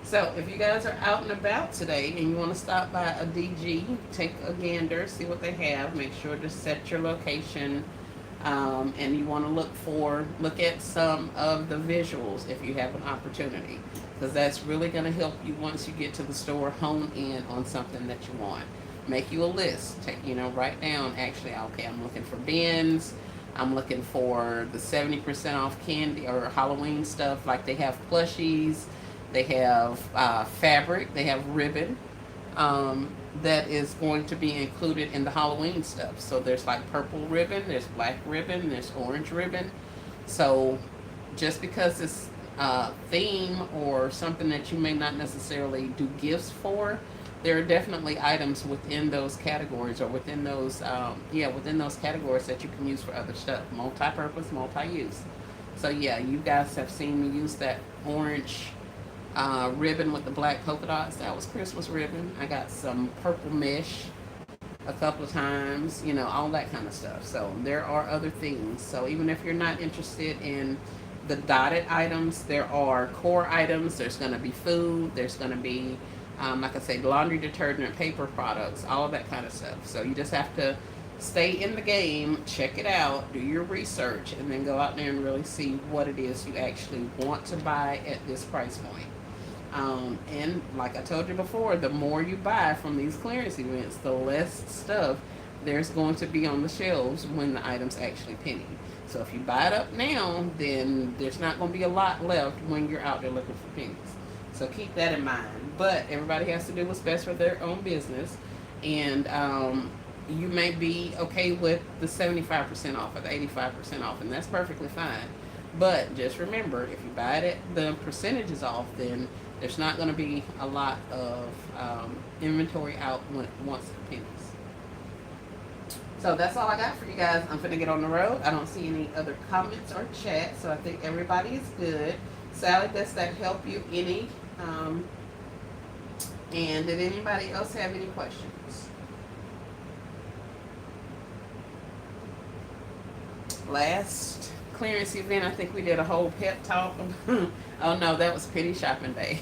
So if you guys are out and about today and you want to stop by a DG, take a gander, see what they have. Make sure to set your location, and you want to look at some of the visuals if you have an opportunity, because that's really going to help you once you get to the store hone in on something that you want. Make you a list. Write down. Actually, okay, I'm looking for bins. I'm looking for the 70% off candy or Halloween stuff. Like they have plushies, they have fabric, they have ribbon. That is going to be included in the Halloween stuff. So there's like purple ribbon, there's black ribbon, there's orange ribbon. So just because it's a theme or something that you may not necessarily do gifts for, there are definitely items within those categories or within those categories that you can use for other stuff. Multi-purpose, multi-use. So yeah, you guys have seen me use that orange ribbon with the black polka dots. That was Christmas ribbon. I got some purple mesh a couple of times, all that kind of stuff. So there are other things. So even if you're not interested in the dotted items, there are core items. There's going to be food. There's going to be, like I say, laundry detergent, paper products, all of that kind of stuff. So you just have to stay in the game, check it out, do your research, and then go out there and really see what it is you actually want to buy at this price point. And like I told you before, the more you buy from these clearance events, the less stuff there's going to be on the shelves when the item's actually penny. So if you buy it up now, then there's not going to be a lot left when you're out there looking for pennies. So keep that in mind. But everybody has to do what's best for their own business. And you may be okay with the 75% off or the 85% off, and that's perfectly fine. But just remember, if you buy it at the percentages off, then there's not going to be a lot of inventory out once it pennies. So that's all I got for you guys. I'm finna get on the road. I don't see any other comments or chat, so I think everybody is good. Sally, does that help you any? And did anybody else have any questions? Last clearance event, I think we did a whole pep talk. Oh no, that was penny shopping day.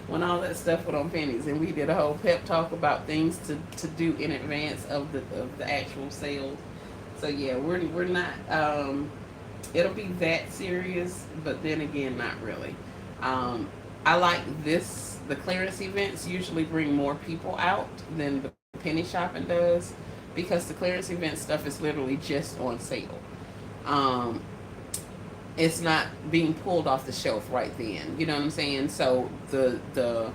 When all that stuff went on pennies, and we did a whole pep talk about things to do in advance of the actual sales. So yeah, we're not it'll be that serious, but then again, not really. I like this. The clearance events usually bring more people out than the penny shopping does, because the clearance event stuff is literally just on sale. Um, it's not being pulled off the shelf right then. You know what I'm saying? So the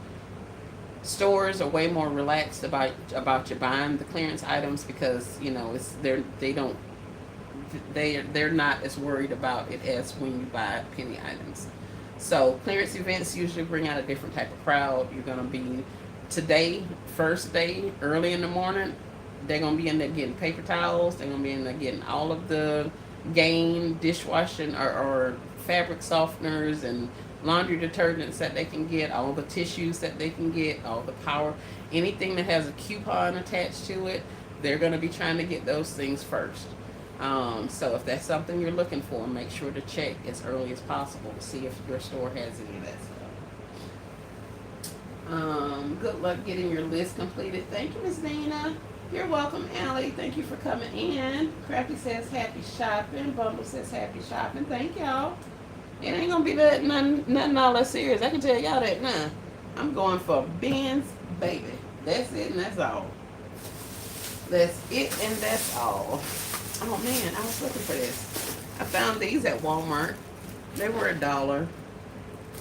stores are way more relaxed about you buying the clearance items, because it's they're not as worried about it as when you buy penny items. So clearance events usually bring out a different type of crowd. You're gonna be today, first day, early in the morning. They're gonna be in there getting paper towels. They're gonna be in there getting all of the Gain dishwashing or fabric softeners and laundry detergents that they can get, all the tissues that they can get, all the power, anything that has a coupon attached to it. They're gonna be trying to get those things first. So if that's something you're looking for, make sure to check as early as possible to see if your store has any of that stuff. Good luck getting your list completed. Thank you, Miss Dana. You're welcome, Allie. Thank you for coming in. Crappy says happy shopping. Bumble says happy shopping. Thank y'all. It ain't gonna be nothing all that serious. I can tell y'all that now. I'm going for Ben's baby. That's it and that's all. That's it and that's all. Oh man, I was looking for this. I found these at Walmart. They were $1,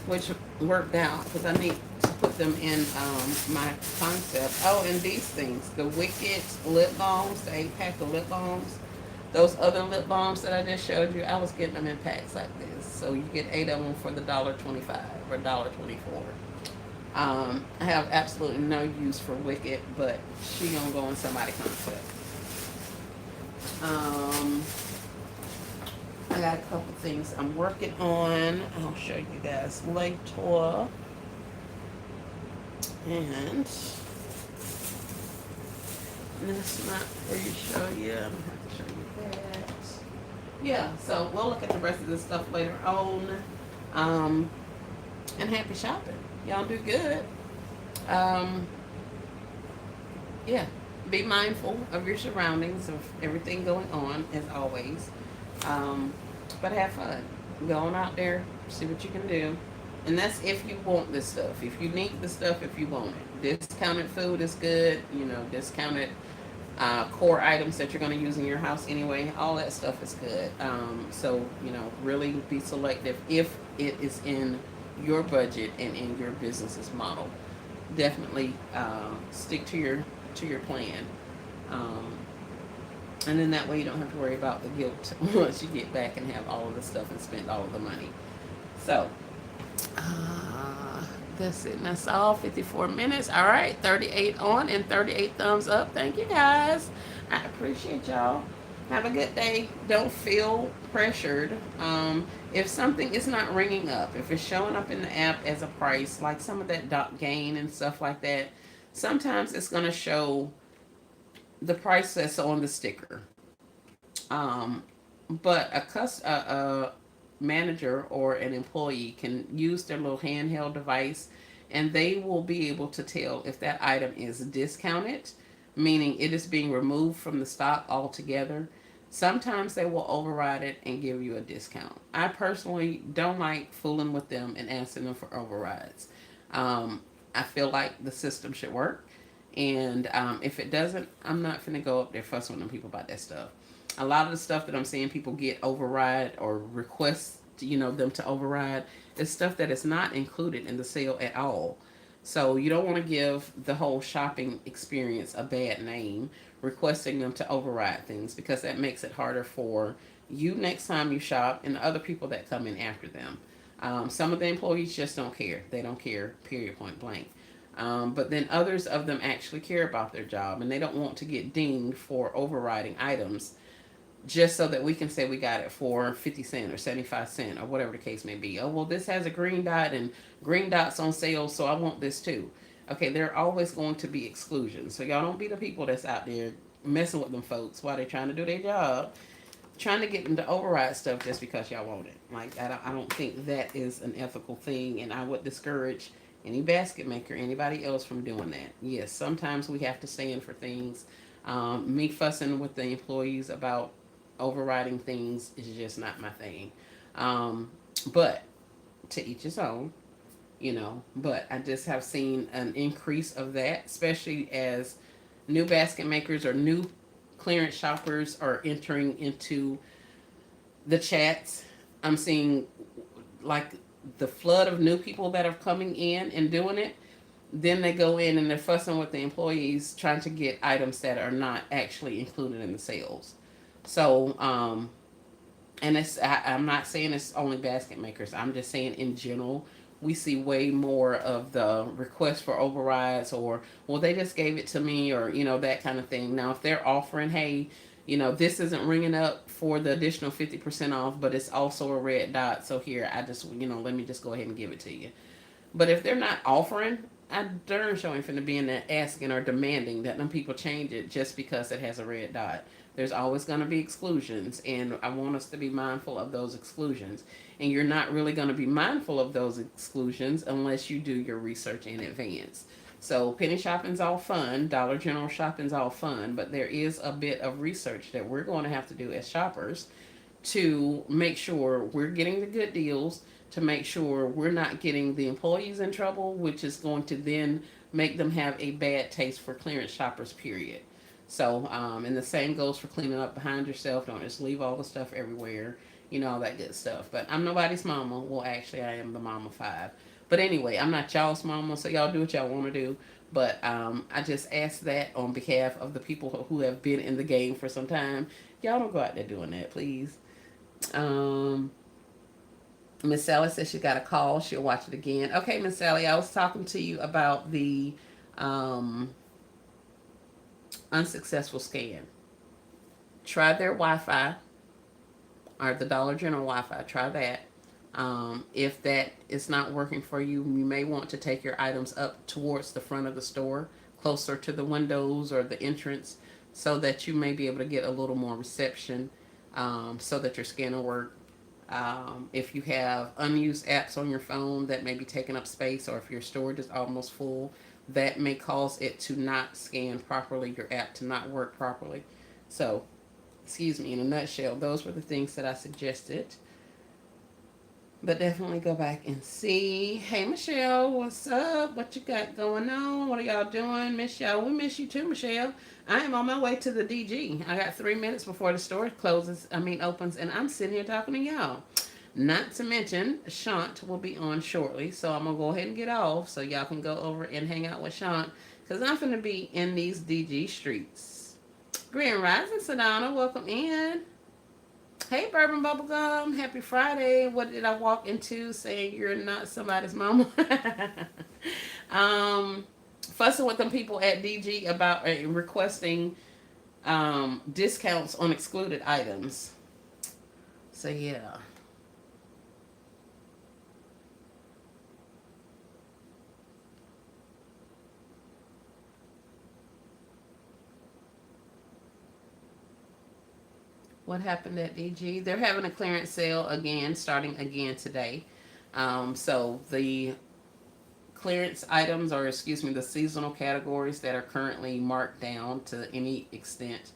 which worked out because I need to put them in my concept. Oh, and these things, the Wicked lip balms, the 8-pack of lip balms. Those other lip balms that I just showed you, I was getting them in packs like this. So you get 8 of them for the $1.25 or $1.24. I have absolutely no use for Wicked, but she gonna go in somebody's concept. I got a couple things I'm working on. I'll show you guys later. And that's not pre-show yet. I'm gonna have to show you that. Yeah, so we'll look at the rest of this stuff later on. And happy shopping. Y'all do good. Yeah. Be mindful of your surroundings, of everything going on, as always. But have fun. Go on out there, see what you can do. And that's if you want this stuff. If you need the stuff, if you want it. Discounted food is good. Discounted core items that you're going to use in your house anyway. All that stuff is good. So, really be selective if it is in your budget and in your business's model. Definitely stick to your plan. And then that way you don't have to worry about the guilt once you get back and have all of the stuff and spend all of the money. So, that's it. That's all. 54 minutes. All right. 38 on and 38 thumbs up. Thank you guys. I appreciate y'all. Have a good day. Don't feel pressured. If something is not ringing up, if it's showing up in the app as a price, like some of that Gain and stuff like that, sometimes it's going to show the price that's on the sticker. But a manager or an employee can use their little handheld device, and they will be able to tell if that item is discounted, meaning it is being removed from the stock altogether. Sometimes they will override it and give you a discount. I personally don't like fooling with them and asking them for overrides. Um, I feel like the system should work. And if it doesn't, I'm not finna go up there fussing with them people about that stuff. A lot of the stuff that I'm seeing people get override or request, them to override is stuff that is not included in the sale at all. So you don't want to give the whole shopping experience a bad name, requesting them to override things, because that makes it harder for you next time you shop and the other people that come in after them. Some of the employees just don't care. They don't care, period, point blank. But then others of them actually care about their job and they don't want to get dinged for overriding items just so that we can say we got it for 50 cents or 75 cents or whatever the case may be. Oh, well, this has a green dot and green dots on sale, so I want this too. Okay, there are always going to be exclusions. So y'all don't be the people that's out there messing with them folks while they're trying to do their job, trying to get them to override stuff just because y'all want it. Like, I don't think that is an ethical thing, and I would discourage any basket maker, anybody else from doing that. Yes, sometimes we have to stand for things. Me fussing with the employees about overriding things is just not my thing. Um, but to each his own. But I just have seen an increase of that, especially as new basket makers or new clearance shoppers are entering into the chats. I'm seeing like the flood of new people that are coming in and doing it. Then they go in and they're fussing with the employees trying to get items that are not actually included in the sales. So, and I'm not saying it's only basket makers. I'm just saying in general, we see way more of the request for overrides or, well, they just gave it to me, or that kind of thing. Now, if they're offering, hey, this isn't ringing up for the additional 50% off, but it's also a red dot. So here, I just, let me just go ahead and give it to you. But if they're not offering, I darn sure ain't finna be in there asking or demanding that them people change it just because it has a red dot. There's always going to be exclusions, and I want us to be mindful of those exclusions. And you're not really going to be mindful of those exclusions unless you do your research in advance. So penny shopping's all fun, Dollar General shopping's all fun, but there is a bit of research that we're going to have to do as shoppers to make sure we're getting the good deals, to make sure we're not getting the employees in trouble, which is going to then make them have a bad taste for clearance shoppers, period. So, and the same goes for cleaning up behind yourself. Don't just leave all the stuff everywhere, all that good stuff. But I'm nobody's mama. Well, actually, I am the mama five. But anyway, I'm not y'all's mama, so y'all do what y'all want to do. But I just ask that on behalf of the people who have been in the game for some time. Y'all don't go out there doing that, please. Um, Miss Sally says she got a call. She'll watch it again. Okay, Miss Sally, I was talking to you about the um, unsuccessful scan. Try their Wi-Fi or the Dollar General Wi-Fi. Try that. If that is not working for you, you may want to take your items up towards the front of the store, closer to the windows or the entrance, so that you may be able to get a little more reception, so that your scanner work. If you have unused apps on your phone that may be taking up space, or if your storage is almost full, that may cause it to not scan properly, your app to not work properly. So, excuse me, in a nutshell, those were the things that I suggested. But definitely go back and see. Hey, Michelle, what's up? What you got going on? What are y'all doing? Miss y'all. We miss you too, Michelle. I am on my way to the DG. I got 3 minutes before the store opens, and I'm sitting here talking to y'all. Not to mention, Shant will be on shortly, so I'm going to go ahead and get off so y'all can go over and hang out with Shant, because I'm going to be in these DG streets. Grand Rising, Sedona, welcome in. Hey, Bourbon Bubblegum, happy Friday. What did I walk into saying you're not somebody's mama? um, Fussing with them people at DG about requesting discounts on excluded items. So, yeah. What happened at DG? They're having a clearance sale again, starting again today. So the clearance items, or excuse me, the seasonal categories that are currently marked down to any extent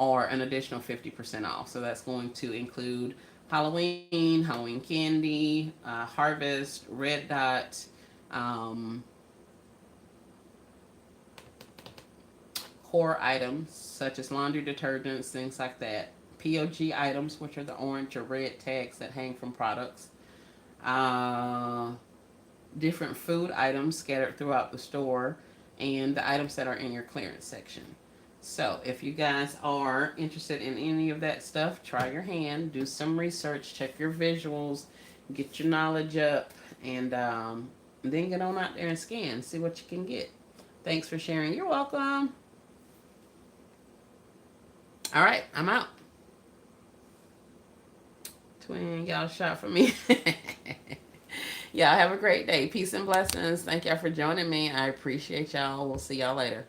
or an additional 50% off. So that's going to include Halloween, Halloween candy, Harvest, Red Dot, um, core items such as laundry detergents, things like that. POG items, which are the orange or red tags that hang from products. Uh, Different food items scattered throughout the store, and the items that are in your clearance section. So, if you guys are interested in any of that stuff, try your hand, do some research, check your visuals, get your knowledge up, and then get on out there and scan, see what you can get. Thanks for sharing. You're welcome. All right, I'm out. Twin, y'all shot for me. Y'all have a great day. Peace and blessings. Thank y'all for joining me. I appreciate y'all. We'll see y'all later.